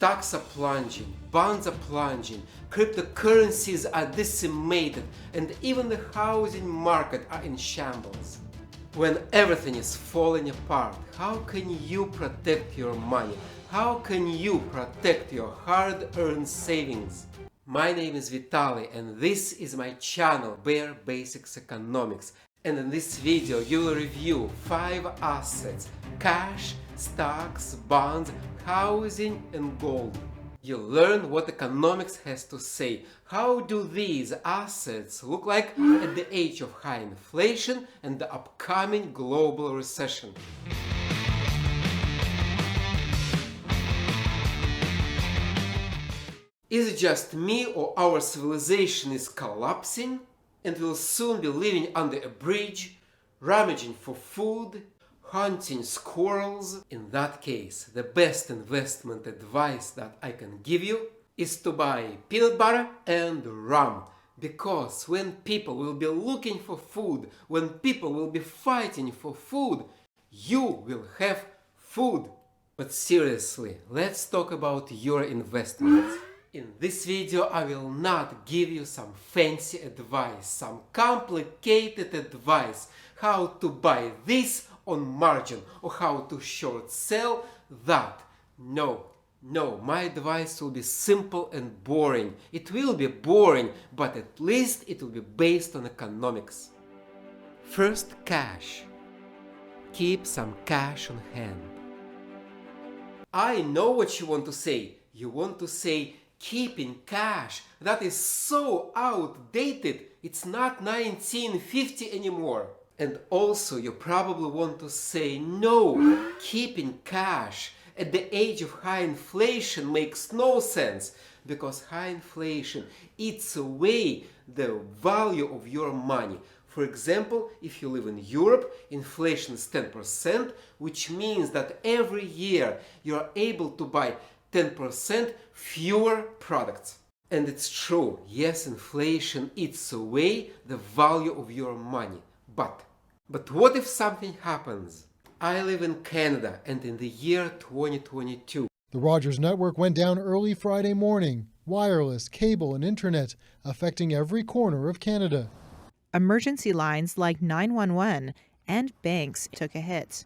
Stocks are plunging, bonds are plunging, cryptocurrencies are decimated, and even the housing market are in shambles. When everything is falling apart, how can you protect your money? How can you protect your hard-earned savings? My name is Vitaly, and this is my channel Bare Basics Economics. And in this video you will review 5 assets: cash, stocks, bonds, housing and gold. You'll learn what economics has to say. How do these assets look like at the age of high inflation and the upcoming global recession? Is it just me, or our civilization is collapsing and we'll soon be living under a bridge, rummaging for food, hunting squirrels? In that case, the best investment advice that I can give you is to buy peanut butter and rum. Because when people will be looking for food, when people will be fighting for food, you will have food. But seriously, let's talk about your investments. In this video, I will not give you some fancy advice, some complicated advice, how to buy this on margin or how to short sell that. No, my advice will be simple and boring. It will be boring, but at least it will be based on economics. First, cash. Keep some cash on hand. I know what you want to say. You want to say, keeping cash, that is so outdated, it's not 1950 anymore. And also you probably want to say, no, keeping cash at the age of high inflation makes no sense, because high inflation eats away the value of your money. For example, if you live in Europe, inflation is 10%, which means that every year you are able to buy 10% fewer products. And it's true, yes, inflation eats away the value of your money. But what if something happens? I live in Canada, and in the year 2022, the Rogers network went down early Friday morning. Wireless, cable, and internet affecting every corner of Canada. Emergency lines like 911 and banks took a hit.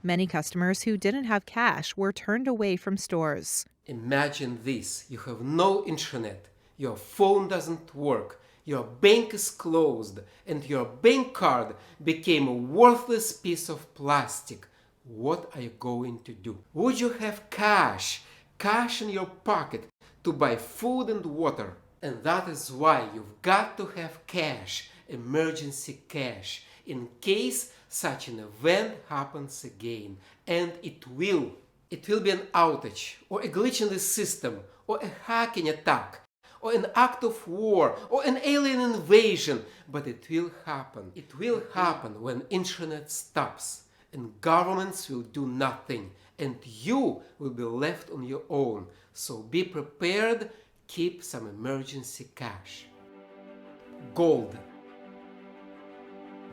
Many customers who didn't have cash were turned away from stores. Imagine this: you have no internet, your phone doesn't work, your bank is closed, and your bank card became a worthless piece of plastic. What are you going to do? Would you have cash in your pocket to buy food and water? And that is why you've got to have cash, emergency cash, in case such an event happens again. And it will be an outage, or a glitch in the system, or a hacking attack, or an act of war, or an alien invasion, but it will happen. It will happen when internet stops, and governments will do nothing, and you will be left on your own. So be prepared, keep some emergency cash. Gold.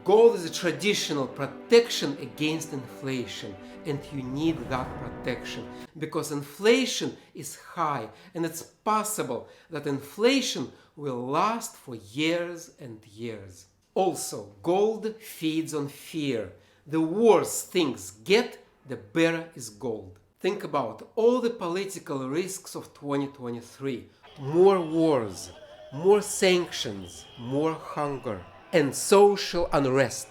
Gold is a traditional protection against inflation, and you need that protection because inflation is high, and it's possible that inflation will last for years and years. Also, gold feeds on fear. The worse things get, the better is gold. Think about all the political risks of 2023. More wars, more sanctions, more hunger, and social unrest.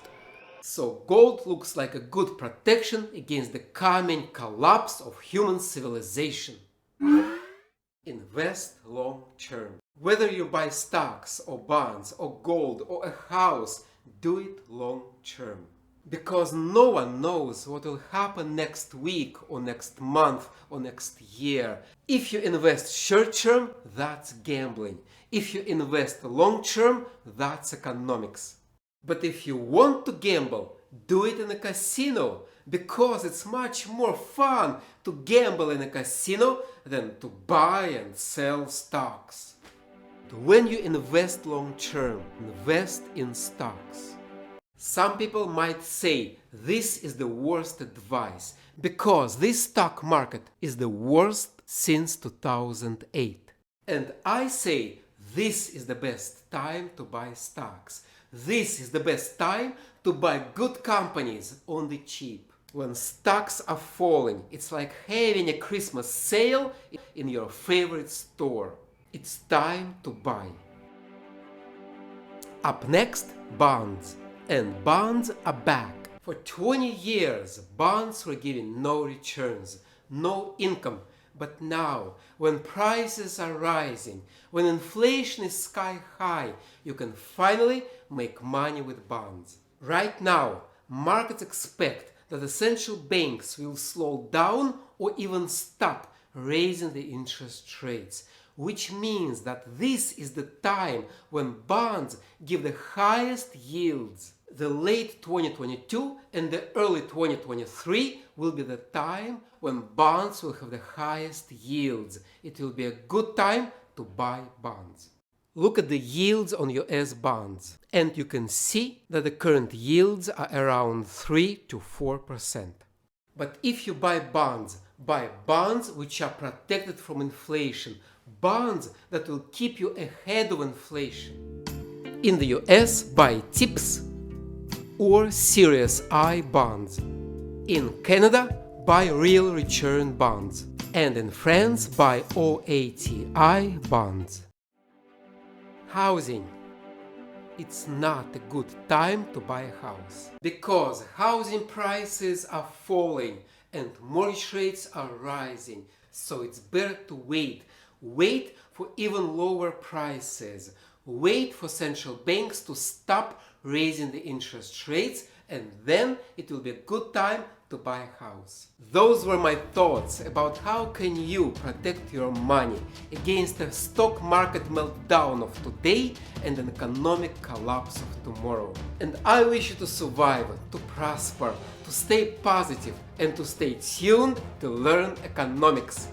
So gold looks like a good protection against the coming collapse of human civilization. Invest long term. Whether you buy stocks or bonds or gold or a house, do it long term. Because no one knows what will happen next week or next month or next year. If you invest short term, that's gambling. If you invest long term, that's economics. But if you want to gamble, do it in a casino, because it's much more fun to gamble in a casino than to buy and sell stocks. When you invest long term, invest in stocks. Some people might say this is the worst advice, because this stock market is the worst since 2008. And I say this is the best time to buy stocks. This is the best time to buy good companies on the cheap. When stocks are falling, it's like having a Christmas sale in your favorite store. It's time to buy. Up next, bonds. And bonds are back. For 20 years, bonds were giving no returns, no income. But now, when prices are rising, when inflation is sky high, you can finally make money with bonds. Right now, markets expect that the central banks will slow down or even stop raising the interest rates, which means that this is the time when bonds give the highest yields. The late 2022 and the early 2023 will be the time when bonds will have the highest yields. It will be a good time to buy bonds. Look at the yields on US bonds, and you can see that the current yields are around 3 to 4%. But if you buy bonds which are protected from inflation, bonds that will keep you ahead of inflation. In the US, buy TIPS or Series I bonds. In Canada, buy real return bonds. And in France, buy OATI bonds. Housing. It's not a good time to buy a house because housing prices are falling and mortgage rates are rising. So it's better to wait. Wait for even lower prices. Wait for central banks to stop raising the interest rates, and then it will be a good time to buy a house. Those were my thoughts about how can you protect your money against the stock market meltdown of today and an economic collapse of tomorrow. And I wish you to survive, to prosper, to stay positive, and to stay tuned to learn economics.